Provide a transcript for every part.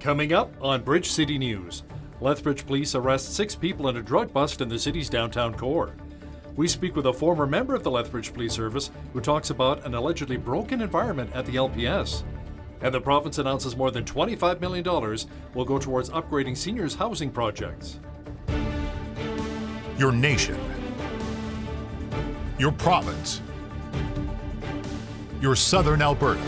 Coming up on Bridge City News, Lethbridge police arrest 6 people in a drug bust in the city's downtown core. We speak with a former member of the Lethbridge Police Service who talks about an allegedly broken environment at the LPS. And the province announces more than $25 million will go towards upgrading seniors' housing projects. Your nation, your province, your southern Alberta.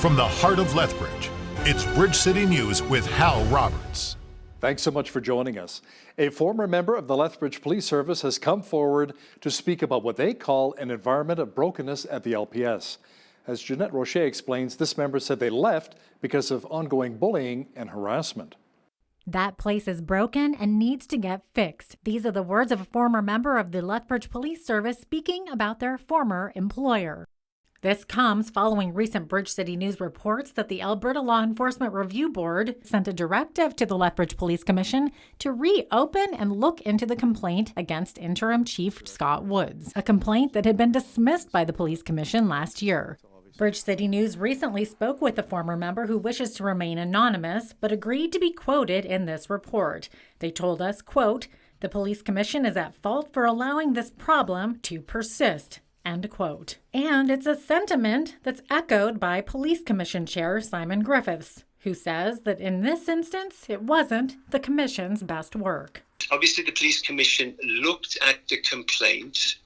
From the heart of Lethbridge, it's Bridge City News with Hal Roberts. Thanks so much for joining us. A former member of the Lethbridge Police Service has come forward to speak about what they call an environment of brokenness at the LPS. As Jeanette Rocher explains, this member said they left because of ongoing bullying and harassment. That place is broken and needs to get fixed. These are the words of a former member of the Lethbridge Police Service speaking about their former employer. This comes following recent Bridge City News reports that the Alberta Law Enforcement Review Board sent a directive to the Lethbridge Police Commission to reopen and look into the complaint against Interim Chief Scott Woods, a complaint that had been dismissed by the Police Commission last year. Bridge City News recently spoke with a former member who wishes to remain anonymous, but agreed to be quoted in this report. They told us, quote, "The Police Commission is at fault for allowing this problem to persist." End quote. And it's a sentiment that's echoed by Police Commission Chair Simon Griffiths, who says that in this instance, it wasn't the Commission's best work. Obviously, the Police Commission looked at the complaint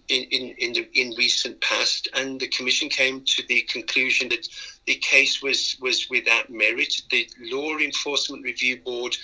in recent past, and the Commission came to the conclusion that the case was without merit. The Law Enforcement Review Board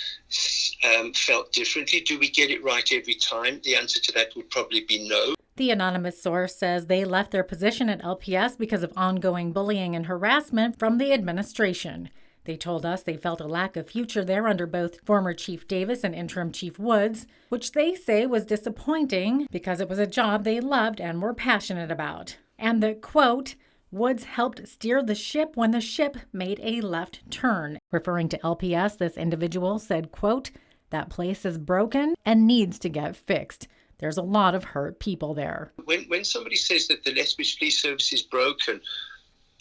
felt differently. Do we get it right every time? The answer to that would probably be no. The anonymous source says they left their position at LPS because of ongoing bullying and harassment from the administration. They told us they felt a lack of future there under both former Chief Davis and Interim Chief Woods, which they say was disappointing because it was a job they loved and were passionate about. And that, quote, "Woods helped steer the ship when the ship made a left turn." Referring to LPS, this individual said, quote, "That place is broken and needs to get fixed. There's a lot of hurt people there." When somebody says that the Lethbridge Police Service is broken,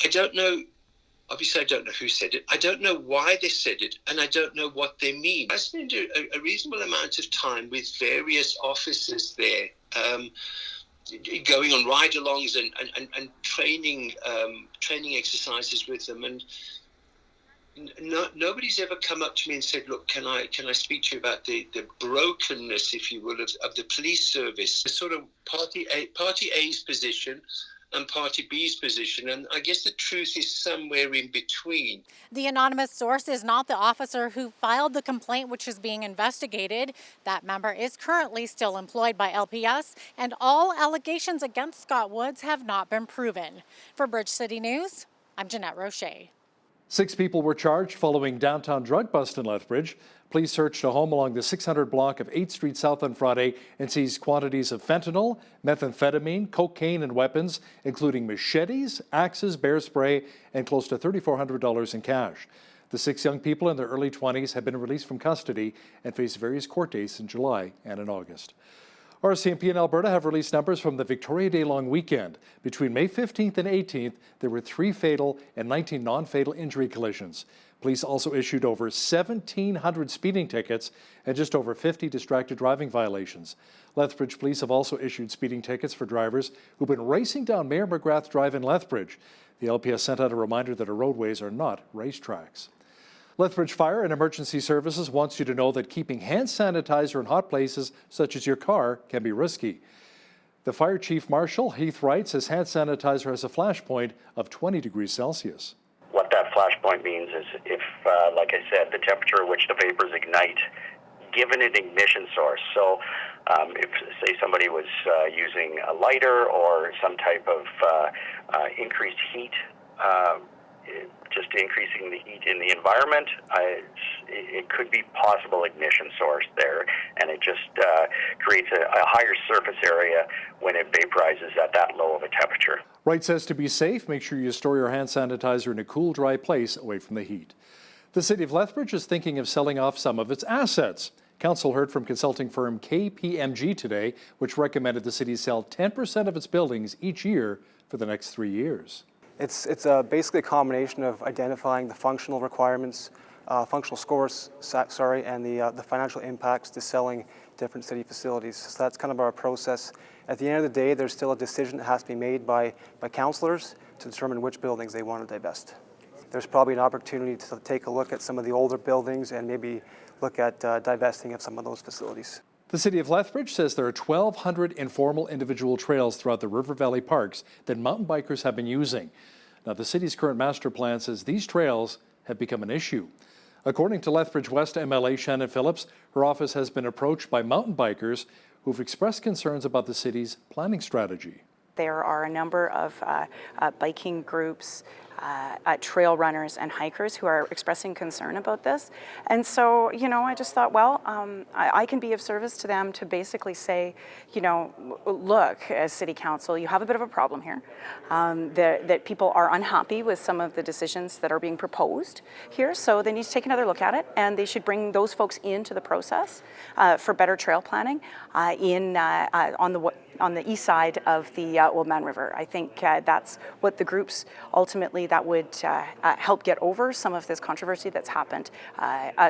I don't know. Obviously, I don't know who said it. I don't know why they said it, and I don't know what they mean. I spent a reasonable amount of time with various officers there, going on ride-alongs and training exercises with them, and nobody's ever come up to me and said, "Look, can I speak to you about the brokenness, if you will, of the police service?" It's sort of party A's position and Party B's position, and I guess the truth is somewhere in between. The anonymous source is not the officer who filed the complaint, which is being investigated. That member is currently still employed by LPS, and all allegations against Scott Woods have not been proven. For Bridge City News, I'm Jeanette Rocher. 6 people were charged following downtown drug bust in Lethbridge. Police searched a home along the 600 block of 8th Street South on Friday and seized quantities of fentanyl, methamphetamine, cocaine, and weapons, including machetes, axes, bear spray, and close to $3,400 in cash. The 6 young people in their early 20s have been released from custody and face various court dates in July and in August. RCMP and Alberta have released numbers from the Victoria Day long weekend. Between May 15th and 18th, there were 3 fatal and 19 non-fatal injury collisions. Police also issued over 1,700 speeding tickets and just over 50 distracted driving violations. Lethbridge police have also issued speeding tickets for drivers who've been racing down Mayor McGrath Drive in Lethbridge. The LPS sent out a reminder that our roadways are not racetracks. Lethbridge Fire and Emergency Services wants you to know that keeping hand sanitizer in hot places such as your car can be risky. The Fire Chief Marshal Heath Wright says hand sanitizer has a flash point of 20 degrees Celsius. What that flash point means is if, like I said, the temperature at which the vapors ignite, given an ignition source. So if, say, somebody was using a lighter or some type of increased heat, just increasing the heat in the environment, it could be possible ignition source there, and it just creates a higher surface area when it vaporizes at that low of a temperature. Wright says to be safe, make sure you store your hand sanitizer in a cool, dry place away from the heat. The City of Lethbridge is thinking of selling off some of its assets. Council heard from consulting firm KPMG today, which recommended the city sell 10% of its buildings each year for the next 3 years. It's basically a combination of identifying the functional requirements, functional scores, and the financial impacts to selling different city facilities. So that's kind of our process. At the end of the day, there's still a decision that has to be made by councillors to determine which buildings they want to divest. There's probably an opportunity to take a look at some of the older buildings and maybe look at divesting of some of those facilities. The City of Lethbridge says there are 1,200 informal individual trails throughout the River Valley parks that mountain bikers have been using. Now, the city's current master plan says these trails have become an issue. According to Lethbridge West MLA Shannon Phillips, her office has been approached by mountain bikers who've expressed concerns about the city's planning strategy. There are a number of biking groups, trail runners and hikers who are expressing concern about this. And so, I just thought, well, I can be of service to them to basically say, look, as City Council, you have a bit of a problem here, that people are unhappy with some of the decisions that are being proposed here. So they need to take another look at it, and they should bring those folks into the process for better trail planning on the east side of the Old Man River. I think that's what the groups ultimately that would help get over some of this controversy that's happened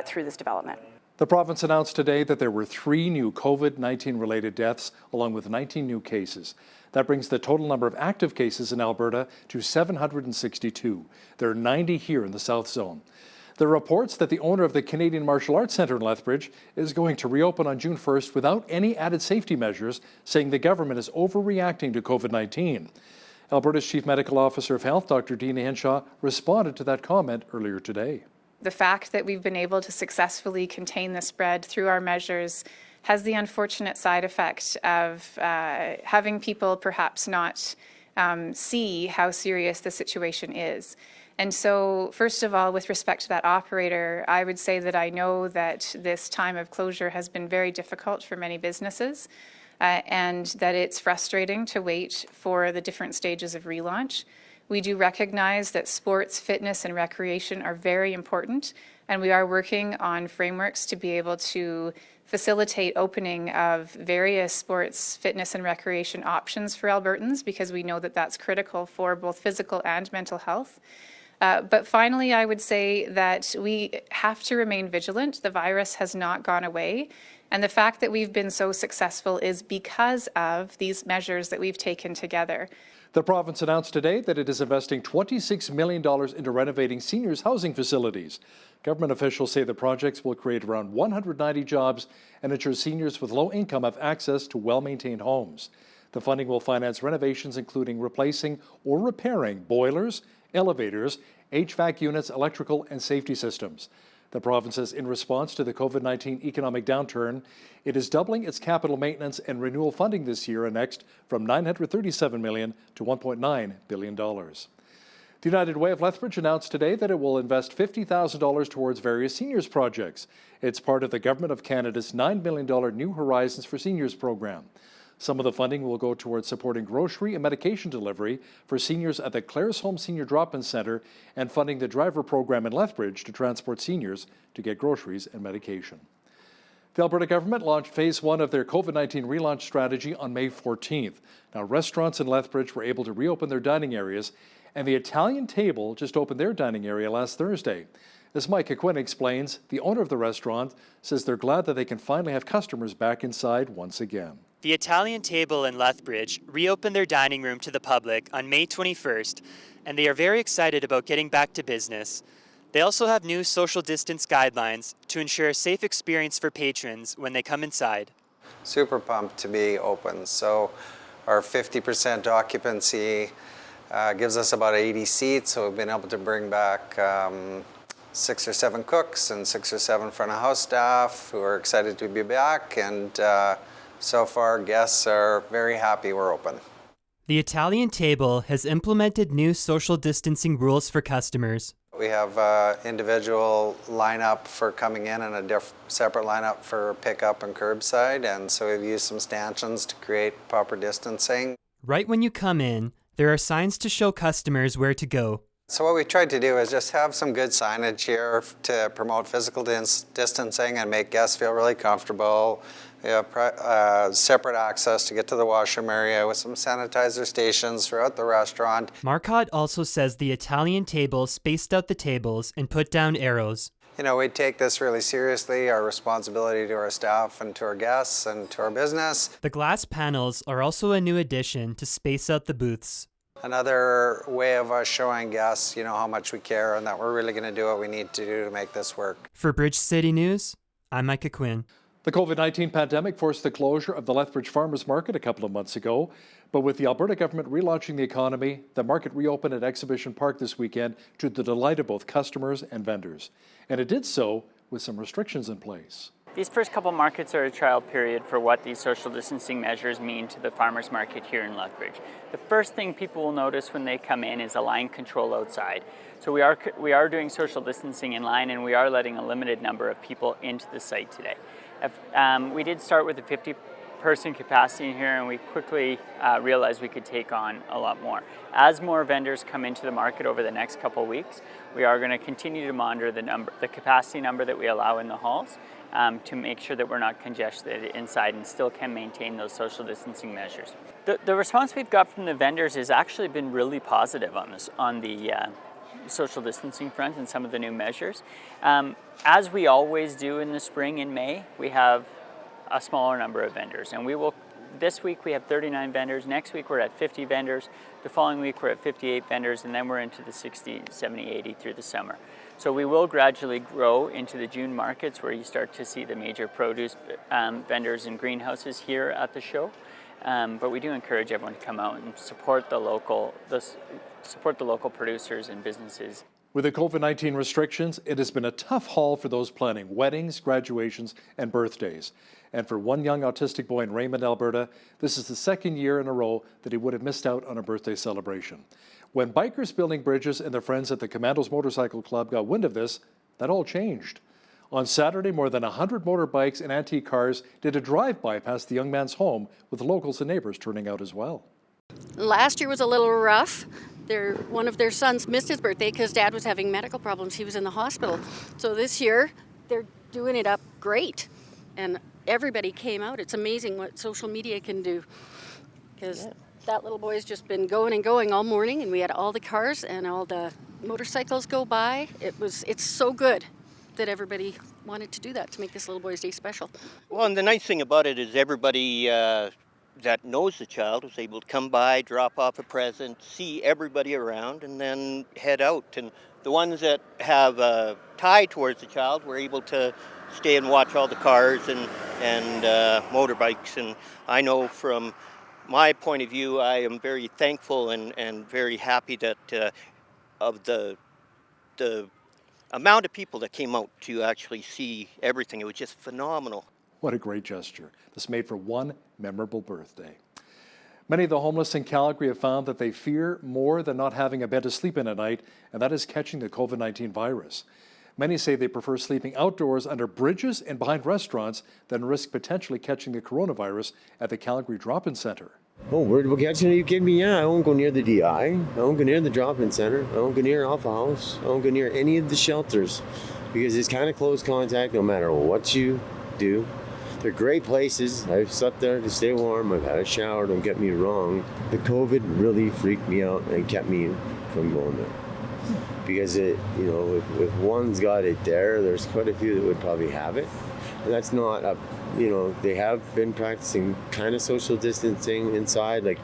through this development. The province announced today that there were 3 new COVID-19 related deaths, along with 19 new cases. That brings the total number of active cases in Alberta to 762. There are 90 here in the South Zone. There are reports that the owner of the Canadian Martial Arts Centre in Lethbridge is going to reopen on June 1st without any added safety measures, saying the government is overreacting to COVID-19. Alberta's Chief Medical Officer of Health, Dr. Dina Henshaw, responded to that comment earlier today. The fact that we've been able to successfully contain the spread through our measures has the unfortunate side effect of having people perhaps not see how serious the situation is. And so, first of all, with respect to that operator, I would say that I know that this time of closure has been very difficult for many businesses, and that it's frustrating to wait for the different stages of relaunch. We do recognize that sports, fitness, and recreation are very important, and we are working on frameworks to be able to facilitate opening of various sports, fitness, and recreation options for Albertans, because we know that that's critical for both physical and mental health. But finally, I would say that we have to remain vigilant. The virus has not gone away. And the fact that we've been so successful is because of these measures that we've taken together. The province announced today that it is investing $26 million into renovating seniors' housing facilities. Government officials say the projects will create around 190 jobs and ensure seniors with low income have access to well-maintained homes. The funding will finance renovations including replacing or repairing boilers, elevators, HVAC units, electrical and safety systems. The province says in response to the COVID-19 economic downturn, it is doubling its capital maintenance and renewal funding this year and next from $937 million to $1.9 billion. The United Way of Lethbridge announced today that it will invest $50,000 towards various seniors projects. It's part of the Government of Canada's $9 million New Horizons for Seniors program. Some of the funding will go towards supporting grocery and medication delivery for seniors at the Clare's Home Senior Drop-In Centre and funding the driver program in Lethbridge to transport seniors to get groceries and medication. The Alberta government launched Phase 1 of their COVID-19 relaunch strategy on May 14th. Now, restaurants in Lethbridge were able to reopen their dining areas, and the Italian Table just opened their dining area last Thursday. As Mike Aquin explains, the owner of the restaurant says they're glad that they can finally have customers back inside once again. The Italian Table in Lethbridge reopened their dining room to the public on May 21st, and they are very excited about getting back to business. They also have new social distance guidelines to ensure a safe experience for patrons when they come inside. Super pumped to be open. So our 50% occupancy gives us about 80 seats, so we've been able to bring back 6 or 7 cooks and 6 or 7 front of house staff who are excited to be back, and so far guests are very happy we're open. The Italian Table has implemented new social distancing rules for customers. We have an individual lineup for coming in and a separate lineup for pickup and curbside, and so we've used some stanchions to create proper distancing. Right when you come in, there are signs to show customers where to go. So what we tried to do is just have some good signage here to promote physical distancing and make guests feel really comfortable, We have separate access to get to the washroom area with some sanitizer stations throughout the restaurant. Marcotte also says the Italian table spaced out the tables and put down arrows. You know, we take this really seriously, our responsibility to our staff and to our guests and to our business. The glass panels are also a new addition to space out the booths. Another way of us showing guests, you know, how much we care and that we're really going to do what we need to do to make this work. For Bridge City News, I'm Micah Quinn. The COVID-19 pandemic forced the closure of the Lethbridge Farmers Market a couple of months ago, but with the Alberta government relaunching the economy, the market reopened at Exhibition Park this weekend to the delight of both customers and vendors. And it did so with some restrictions in place. These first couple markets are a trial period for what these social distancing measures mean to the farmers market here in Lethbridge. The first thing people will notice when they come in is a line control outside. So we are doing social distancing in line, and we are letting a limited number of people into the site today. We did start with a 50-person capacity in here, and we quickly realized we could take on a lot more. As more vendors come into the market over the next couple of weeks, we are going to continue to monitor the capacity number that we allow in the halls to make sure that we're not congested inside and still can maintain those social distancing measures. The response we've got from the vendors has actually been really positive on the social distancing front and some of the new measures. As we always do in the spring in May, we have a smaller number of vendors, and this week we have 39 vendors, next week we're at 50 vendors, the following week we're at 58 vendors, and then we're into the 60, 70, 80 through the summer. So we will gradually grow into the June markets where you start to see the major produce vendors and greenhouses here at the show. But we do encourage everyone to come out and support the local producers and businesses. With the COVID-19 restrictions, it has been a tough haul for those planning weddings, graduations, and birthdays. And for one young autistic boy in Raymond, Alberta, this is the second year in a row that he would have missed out on a birthday celebration. When bikers building bridges and their friends at the Commandos Motorcycle Club got wind of this, that all changed. On Saturday, more than 100 motorbikes and antique cars did a drive-by past the young man's home, with locals and neighbors turning out as well. Last year was a little rough. One of their sons missed his birthday because Dad was having medical problems. He was in the hospital. So this year, they're doing it up great. And everybody came out. It's amazing what social media can do. Because that little boy's just been going and going all morning, and we had all the cars and all the motorcycles go by. It's so good that everybody wanted to do that to make this little boy's day special. Well, and the nice thing about it is everybody that knows the child was able to come by, drop off a present, see everybody around, and then head out. And the ones that have a tie towards the child were able to stay and watch all the cars and motorbikes. And I know from my point of view, I am very thankful and very happy that of the amount of people that came out to actually see everything. It was just phenomenal. What a great gesture. This made for one memorable birthday. Many of the homeless in Calgary have found that they fear more than not having a bed to sleep in at night, and that is catching the COVID-19 virus. Many say they prefer sleeping outdoors under bridges and behind restaurants than risk potentially catching the coronavirus at the Calgary Drop-In Centre. Oh, worried about catching it? Are you kidding me? Yeah, I won't go near the DI. I won't go near the drop-in center. I won't go near Alpha House. I won't go near any of the shelters because it's kind of close contact no matter what you do. They're great places. I've slept there to stay warm. I've had a shower, don't get me wrong. The COVID really freaked me out and kept me from going there. Because if one's got it there, there's quite a few that would probably have it. And that's not they have been practicing kind of social distancing inside. Like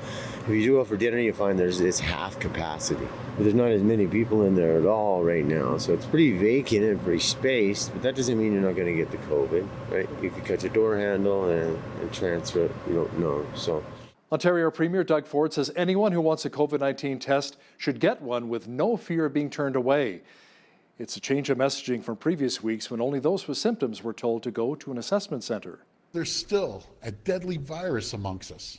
if you do go for dinner, you find it's half capacity. But there's not as many people in there at all right now. So it's pretty vacant and pretty spaced, but that doesn't mean you're not going to get the COVID, right? You could cut your door handle and transfer it. You don't know, so. Ontario Premier Doug Ford says anyone who wants a COVID-19 test should get one with no fear of being turned away. It's a change of messaging from previous weeks when only those with symptoms were told to go to an assessment centre. There's still a deadly virus amongst us.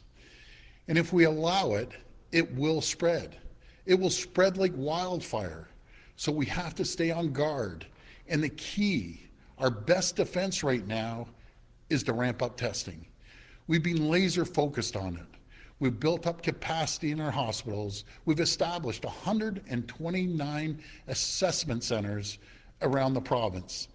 And if we allow it, it will spread. It will spread like wildfire. So we have to stay on guard. And the key, our best defense right now, is to ramp up testing. We've been laser focused on it. We've built up capacity in our hospitals. We've established 129 assessment centers around the province.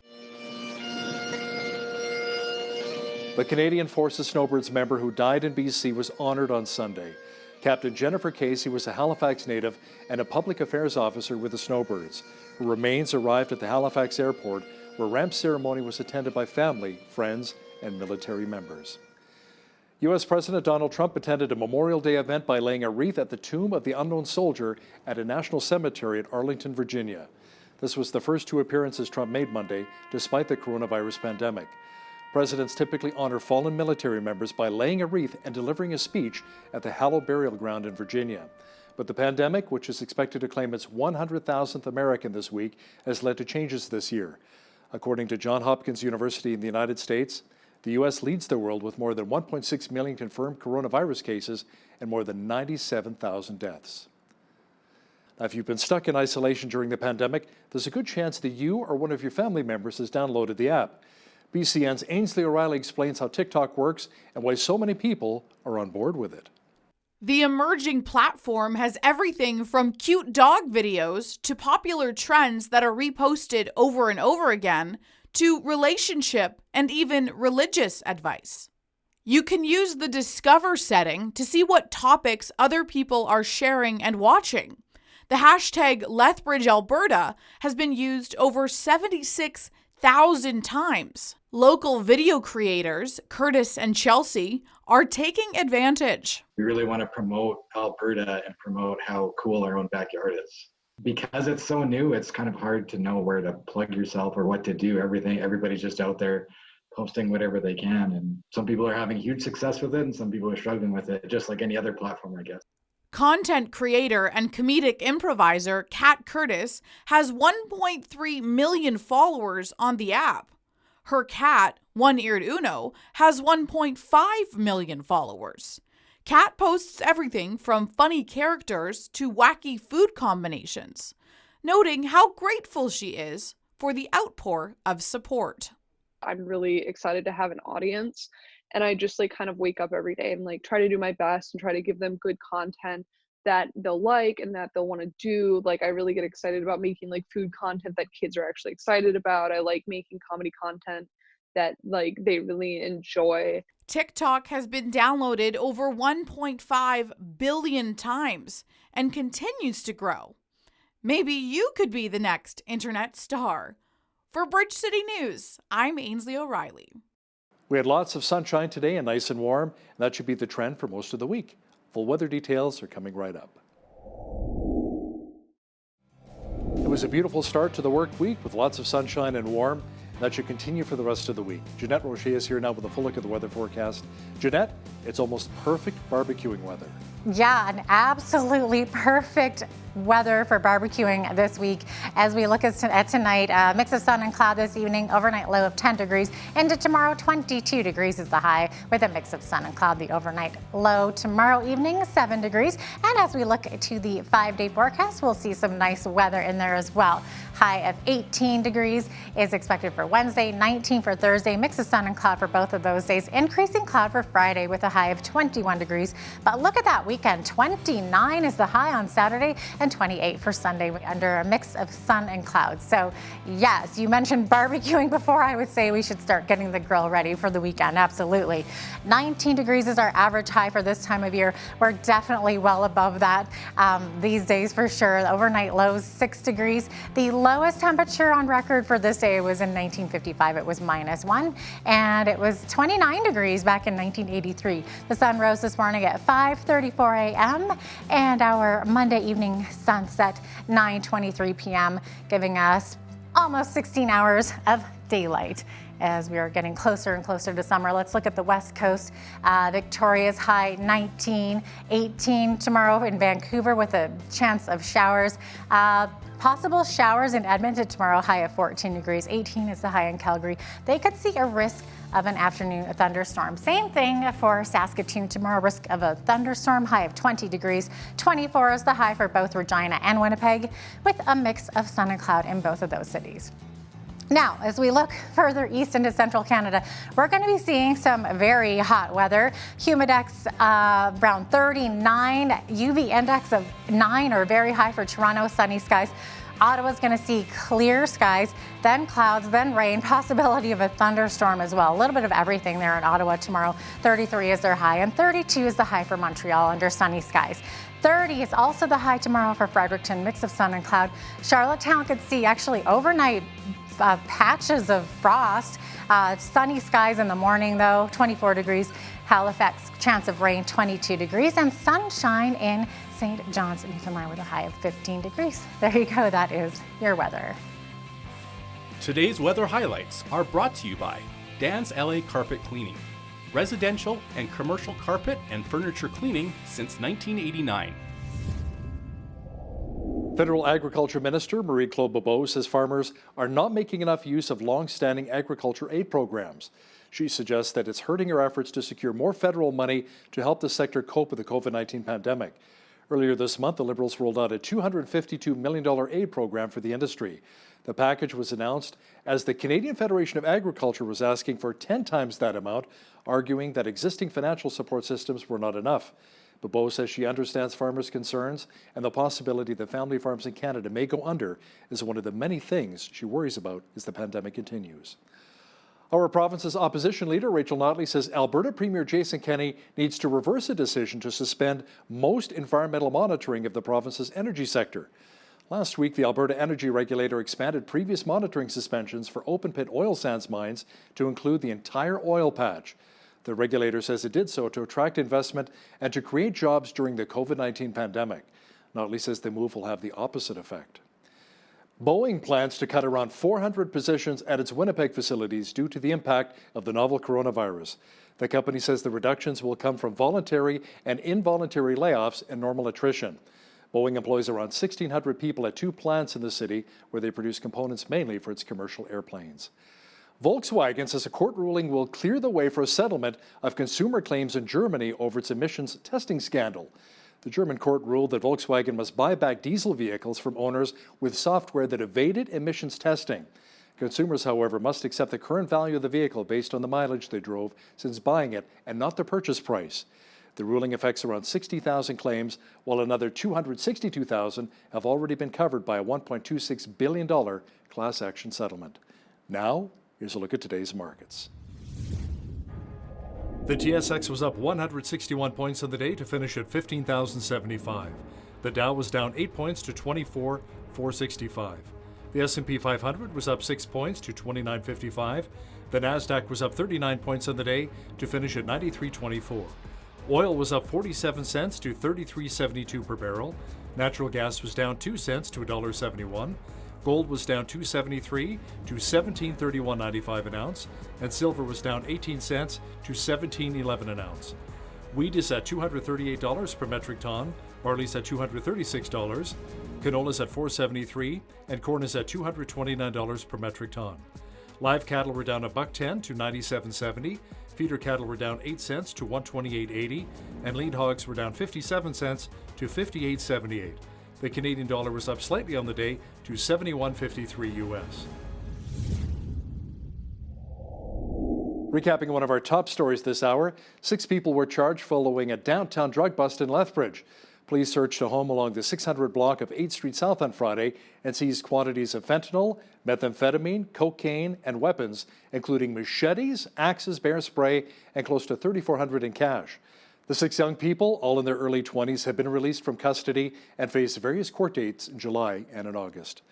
The Canadian Forces Snowbirds member who died in BC was honoured on Sunday. Captain Jennifer Casey was a Halifax native and a public affairs officer with the Snowbirds. Her remains arrived at the Halifax airport, where ramp ceremony was attended by family, friends, and military members. U.S. President Donald Trump attended a Memorial Day event by laying a wreath at the tomb of the unknown soldier at a national cemetery at Arlington, Virginia. This was the first two appearances Trump made Monday, despite the coronavirus pandemic. Presidents typically honor fallen military members by laying a wreath and delivering a speech at the hallowed burial ground in Virginia. But the pandemic, which is expected to claim its 100,000th American this week, has led to changes this year. According to Johns Hopkins University in the United States, the U.S. leads the world with more than 1.6 million confirmed coronavirus cases and more than 97,000 deaths. Now, if you've been stuck in isolation during the pandemic, there's a good chance that you or one of your family members has downloaded the app. BCN's Ainsley O'Reilly explains how TikTok works and why so many people are on board with it. The emerging platform has everything from cute dog videos to popular trends that are reposted over and over again to relationship and even religious advice. You can use the Discover setting to see what topics other people are sharing and watching. The hashtag Lethbridge, Alberta has been used over 76,000 times. Local video creators, Curtis and Chelsea, are taking advantage. We really want to promote Alberta and promote how cool our own backyard is. Because it's so new, it's kind of hard to know where to plug yourself or what to do. Everybody's just out there posting whatever they can. And some people are having huge success with it and some people are struggling with it, just like any other platform, I guess. Content creator and comedic improviser Kat Curtis has 1.3 million followers on the app. Her cat, One-Eared Uno, has 1.5 million followers. Kat posts everything from funny characters to wacky food combinations, noting how grateful she is for the outpour of support. I'm really excited to have an audience, and I just kind of wake up every day and try to do my best and try to give them good content that they'll like and that they'll want to do. I really get excited about making food content that kids are actually excited about. I like making comedy content that they really enjoy. TikTok has been downloaded over 1.5 billion times and continues to grow. Maybe you could be the next internet star. For Bridge City News, I'm Ainsley O'Reilly. We had lots of sunshine today and nice and warm, and that should be the trend for most of the week. Full weather details are coming right up. It was a beautiful start to the work week with lots of sunshine and warm. That should continue for the rest of the week. Jeanette Roche is here now with a full look at the weather forecast. Jeanette, it's almost perfect barbecuing weather. Yeah, an absolutely perfect weather for barbecuing this week. As we look at tonight, a mix of sun and cloud this evening, overnight low of 10 degrees. Into tomorrow, 22 degrees is the high with a mix of sun and cloud. The overnight low tomorrow evening, 7 degrees. And as we look to the 5-day forecast, we'll see some nice weather in there as well. High of 18 degrees is expected for Wednesday, 19 for Thursday, mix of sun and cloud for both of those days. Increasing cloud for Friday with a high of 21 degrees. But look at that weekend, 29 is the high on Saturday and 28 for Sunday under a mix of sun and clouds. So yes, you mentioned barbecuing before. I would say we should start getting the grill ready for the weekend. Absolutely. 19 degrees is our average high for this time of year. We're definitely well above that these days for sure. The overnight lows 6 degrees. The lowest temperature on record for this day was in 1955. It was -1, and it was 29 degrees back in 1983. The sun rose this morning at 5:34 a.m. and our Monday evening sunset 9:23 p.m., giving us almost 16 hours of daylight. As we are getting closer and closer to summer, let's look at the West Coast. Victoria's high 19, 18 tomorrow in Vancouver with a chance of showers. Possible showers in Edmonton tomorrow, high of 14 degrees. 18 is the high in Calgary. They could see a risk of an afternoon thunderstorm. Same thing for Saskatoon tomorrow, risk of a thunderstorm, high of 20 degrees. 24 is the high for both Regina and Winnipeg, with a mix of sun and cloud in both of those cities. Now, as we look further east into central Canada, we're going to be seeing some very hot weather. Humidex around 39, UV index of 9 or very high for Toronto, sunny skies. Ottawa's going to see clear skies, then clouds, then rain, possibility of a thunderstorm as well. A little bit of everything there in Ottawa tomorrow. 33 is their high, and 32 is the high for Montreal under sunny skies. 30 is also the high tomorrow for Fredericton, mix of sun and cloud. Charlottetown could see actually overnight patches of frost. Sunny skies in the morning though, 24 degrees. Halifax, chance of rain, 22 degrees, and sunshine in St. John's, Newfoundland with a high of 15 degrees. There you go, that is your weather. Today's weather highlights are brought to you by Dan's LA Carpet Cleaning. Residential and commercial carpet and furniture cleaning since 1989. Federal Agriculture Minister Marie-Claude Bobeau says farmers are not making enough use of long-standing agriculture aid programs. She suggests that it's hurting her efforts to secure more federal money to help the sector cope with the COVID-19 pandemic. Earlier this month, the Liberals rolled out a $252 million aid program for the industry. The package was announced as the Canadian Federation of Agriculture was asking for 10 times that amount, arguing that existing financial support systems were not enough. Bobeau says she understands farmers' concerns and the possibility that family farms in Canada may go under is one of the many things she worries about as the pandemic continues. Our province's opposition leader, Rachel Notley, says Alberta Premier Jason Kenney needs to reverse a decision to suspend most environmental monitoring of the province's energy sector. Last week, the Alberta Energy Regulator expanded previous monitoring suspensions for open-pit oil sands mines to include the entire oil patch. The regulator says it did so to attract investment and to create jobs during the COVID-19 pandemic. Notley says the move will have the opposite effect. Boeing plans to cut around 400 positions at its Winnipeg facilities due to the impact of the novel coronavirus. The company says the reductions will come from voluntary and involuntary layoffs and normal attrition. Boeing employs around 1,600 people at 2 plants in the city where they produce components mainly for its commercial airplanes. Volkswagen says a court ruling will clear the way for a settlement of consumer claims in Germany over its emissions testing scandal. The German court ruled that Volkswagen must buy back diesel vehicles from owners with software that evaded emissions testing. Consumers, however, must accept the current value of the vehicle based on the mileage they drove since buying it and not the purchase price. The ruling affects around 60,000 claims, while another 262,000 have already been covered by a $1.26 billion class action settlement. Now, here's a look at today's markets. The TSX was up 161 points on the day to finish at 15,075. The Dow was down 8 points to 24,465. The S&P 500 was up 6 points to 2955. The Nasdaq was up 39 points on the day to finish at 93.24. Oil was up 47 cents to 33.72 per barrel. Natural gas was down 2 cents to $1.71. Gold was down $2.73 to $17.31.95 an ounce, and silver was down 18 cents to $17.11 an ounce. Wheat is at $238 per metric ton, barley's at $236, canola's at $4.73, and corn is at $229 per metric ton. Live cattle were down $1.10 to $97.70, feeder cattle were down 8 cents to $128.80, and lean hogs were down 57 cents to $58.78. The Canadian dollar was up slightly on the day to 71.53 US. Recapping one of our top stories this hour, 6 people were charged following a downtown drug bust in Lethbridge. Police searched a home along the 600 block of 8th Street South on Friday and seized quantities of fentanyl, methamphetamine, cocaine, and weapons, including machetes, axes, bear spray, and close to $3,400 in cash. The 6 young people, all in their early 20s, have been released from custody and face various court dates in July and in August.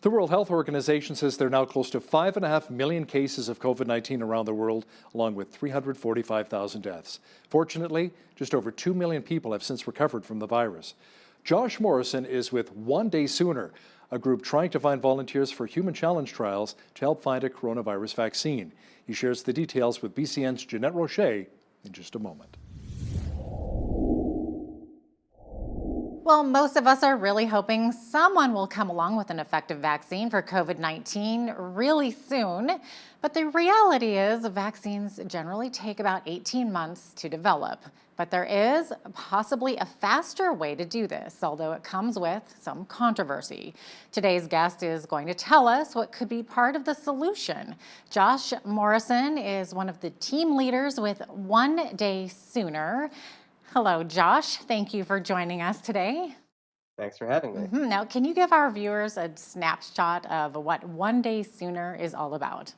The World Health Organization says there are now close to 5.5 million cases of COVID-19 around the world, along with 345,000 deaths. Fortunately, just over 2 million people have since recovered from the virus. Josh Morrison is with One Day Sooner, a group trying to find volunteers for human challenge trials to help find a coronavirus vaccine. He shares the details with BCN's Jeanette Rocher in just a moment. Well, most of us are really hoping someone will come along with an effective vaccine for COVID-19 really soon. But the reality is vaccines generally take about 18 months to develop. But there is possibly a faster way to do this, although it comes with some controversy. Today's guest is going to tell us what could be part of the solution. Josh Morrison is one of the team leaders with One Day Sooner. Hello, Josh. Thank you for joining us today. Thanks for having me. Now, can you give our viewers a snapshot of what One Day Sooner is all about?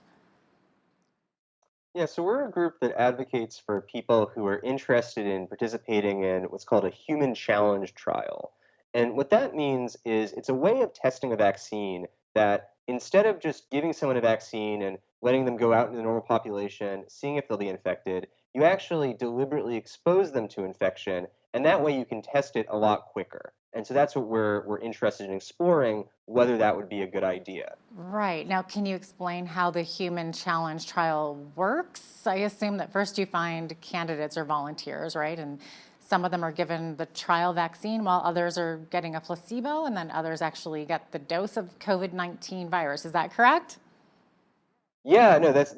Yeah, so we're a group that advocates for people who are interested in participating in what's called a human challenge trial. And what that means is it's a way of testing a vaccine that instead of just giving someone a vaccine and letting them go out into the normal population, seeing if they'll be infected, you actually deliberately expose them to infection, and that way you can test it a lot quicker. And so that's what we're interested in exploring, whether that would be a good idea. Right. Now, can you explain how the human challenge trial works? I assume that first you find candidates or volunteers, right? And some of them are given the trial vaccine while others are getting a placebo, and then others actually get the dose of COVID-19 virus. Is that correct? Yeah, no, that's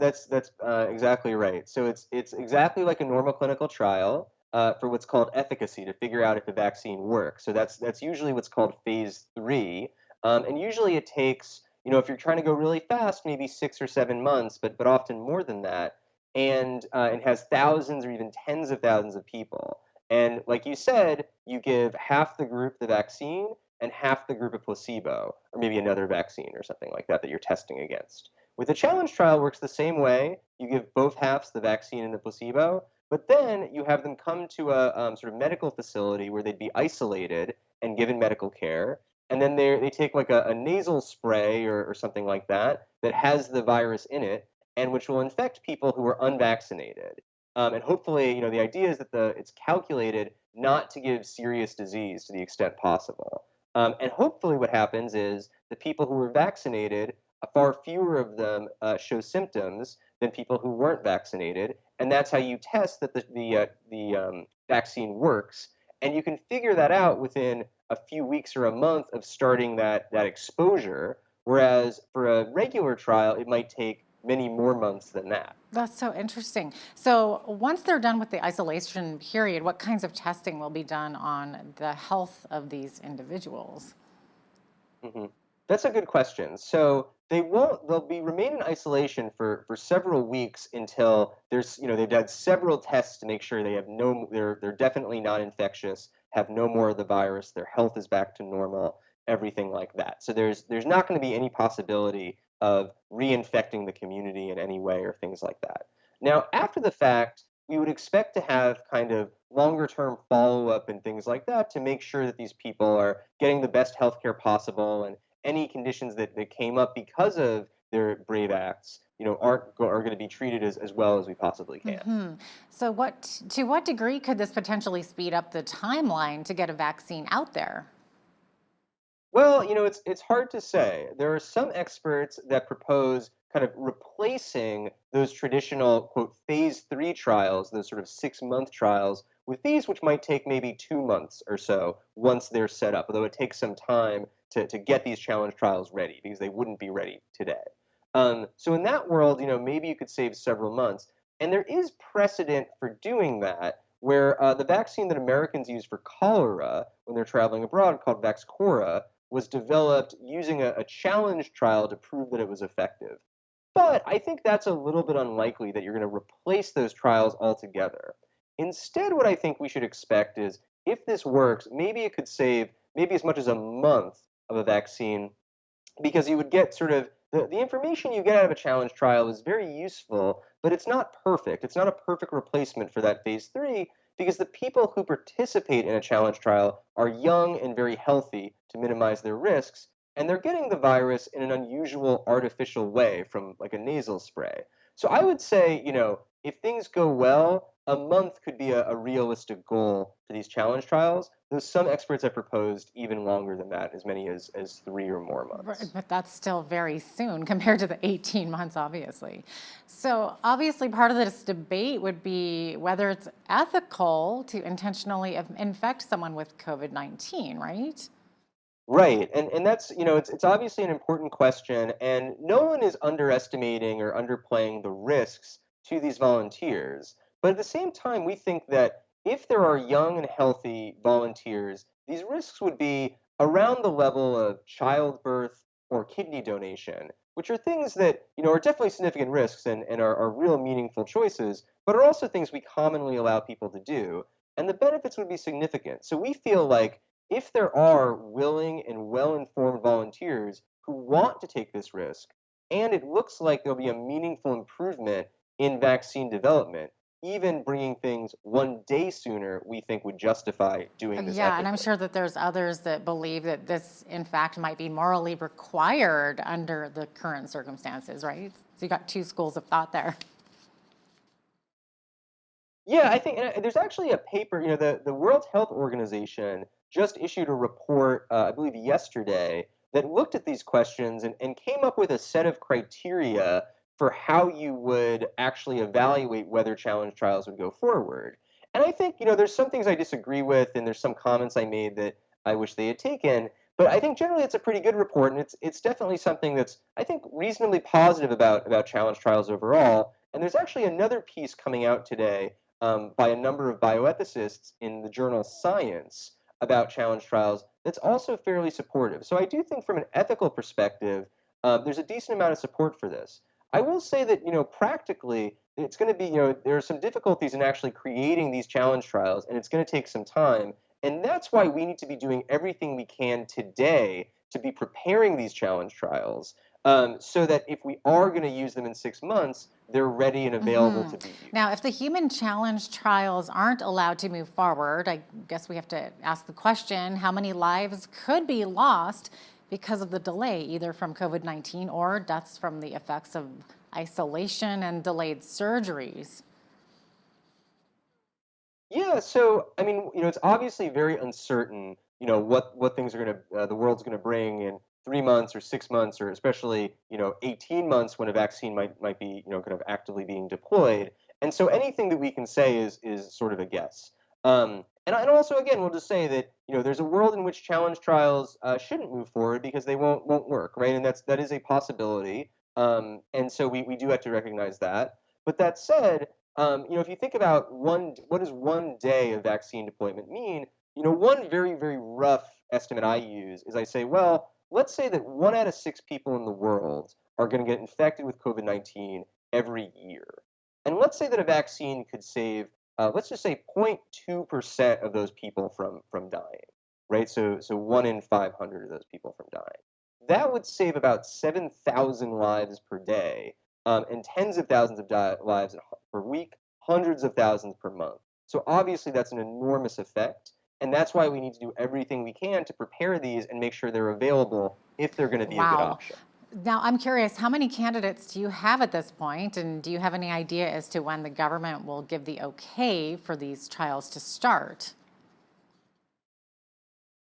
exactly right. So it's exactly like a normal clinical trial for what's called efficacy to figure out if the vaccine works. So that's usually what's called phase 3, and usually it takes, if you're trying to go really fast, maybe 6 or 7 months, but often more than that, and it has thousands or even tens of thousands of people. And like you said, you give half the group the vaccine and half the group a placebo, or maybe another vaccine or something like that you're testing against. With the challenge trial, works the same way. You give both halves the vaccine and the placebo, but then you have them come to a sort of medical facility where they'd be isolated and given medical care, and then they take like a nasal spray or something like that that has the virus in it, and which will infect people who are unvaccinated. And hopefully, the idea is that it's calculated not to give serious disease to the extent possible. And hopefully what happens is the people who are vaccinated, far fewer of them show symptoms than people who weren't vaccinated, and that's how you test that the vaccine works. And you can figure that out within a few weeks or a month of starting that exposure, whereas for a regular trial, it might take many more months than that. That's so interesting. So once they're done with the isolation period, what kinds of testing will be done on the health of these individuals? hmm That's a good question. So they'll remain in isolation for several weeks until they've had several tests to make sure they're definitely not infectious, have no more of the virus, their health is back to normal, everything like that. So there's not going to be any possibility of reinfecting the community in any way or things like that. Now, after the fact, we would expect to have kind of longer term follow-up and things like that to make sure that these people are getting the best health care possible, and any conditions that came up because of their brave acts, are going to be treated as well as we possibly can. So to what degree could this potentially speed up the timeline to get a vaccine out there? Well, it's hard to say. There are some experts that propose kind of replacing those traditional, quote, phase 3 trials, those sort of 6-month trials, with these which might take maybe 2 months or so once they're set up, although it takes some time to get these challenge trials ready because they wouldn't be ready today. So in that world, maybe you could save several months. And there is precedent for doing that, where the vaccine that Americans use for cholera when they're traveling abroad, called Vaxchora, was developed using a challenge trial to prove that it was effective. But I think that's a little bit unlikely that you're going to replace those trials altogether. Instead, what I think we should expect is if this works, maybe it could save maybe as much as a month of a vaccine, because you would get sort of the information you get out of a challenge trial is very useful, but it's not perfect. It's not a perfect replacement for that phase 3 because the people who participate in a challenge trial are young and very healthy to minimize their risks, and they're getting the virus in an unusual artificial way from like a nasal spray. So I would say, if things go well, a month could be a realistic goal for these challenge trials, though some experts have proposed even longer than that, as many as 3 or more months. But that's still very soon compared to the 18 months, obviously. So obviously part of this debate would be whether it's ethical to intentionally infect someone with COVID-19, right? Right, and that's, it's obviously an important question, and no one is underestimating or underplaying the risks to these volunteers. But at the same time, we think that if there are young and healthy volunteers, these risks would be around the level of childbirth or kidney donation, which are things that, are definitely significant risks and are real meaningful choices, but are also things we commonly allow people to do. And the benefits would be significant. So we feel like if there are willing and well-informed volunteers who want to take this risk, and it looks like there'll be a meaningful improvement in vaccine development, even bringing things one day sooner, we think would justify doing this Yeah, and I'm ethically. sure that there's others that believe that this, in fact, might be morally required under the current circumstances, right? So you got two schools of thought there. Yeah, I think and there's actually a paper, the World Health Organization just issued a report, I believe yesterday, that looked at these questions and came up with a set of criteria for how you would actually evaluate whether challenge trials would go forward. And I think, there's some things I disagree with, and there's some comments I made that I wish they had taken. But I think generally it's a pretty good report, and it's definitely something that's, I think, reasonably positive about challenge trials overall. And there's actually another piece coming out today by a number of bioethicists in the journal Science about challenge trials that's also fairly supportive. So I do think from an ethical perspective, there's a decent amount of support for this. I will say that, practically, it's going to be, there are some difficulties in actually creating these challenge trials, and it's going to take some time. And that's why we need to be doing everything we can today to be preparing these challenge trials, so that if we are going to use them in 6 months, they're ready and available to be used. Now, if the human challenge trials aren't allowed to move forward, I guess we have to ask the question, how many lives could be lost because of the delay, either from COVID-19 or deaths from the effects of isolation and delayed surgeries? Yeah, so I mean, it's obviously very uncertain, what things are going to the world's going to bring in 3 months or 6 months, or especially 18 months when a vaccine might be kind of actively being deployed. And so anything that we can say is sort of a guess. And also again, we'll just say that there's a world in which challenge trials shouldn't move forward because they won't work, right? And that is a possibility. And so we do have to recognize that. But that said, if you think about what does one day of vaccine deployment mean? One very, very rough estimate I use is I say, well, let's say that 1 out of 6 people in the world are going to get infected with COVID-19 every year. And let's say that a vaccine could save, let's just say 0.2% of those people from dying, right? So 1 in 500 of those people from dying. That would save about 7,000 lives per day, and tens of thousands of lives per week, hundreds of thousands per month. So obviously that's an enormous effect, and that's why we need to do everything we can to prepare these and make sure they're available if they're going to be a good option. Now, I'm curious, how many candidates do you have at this point, and do you have any idea as to when the government will give the okay for these trials to start?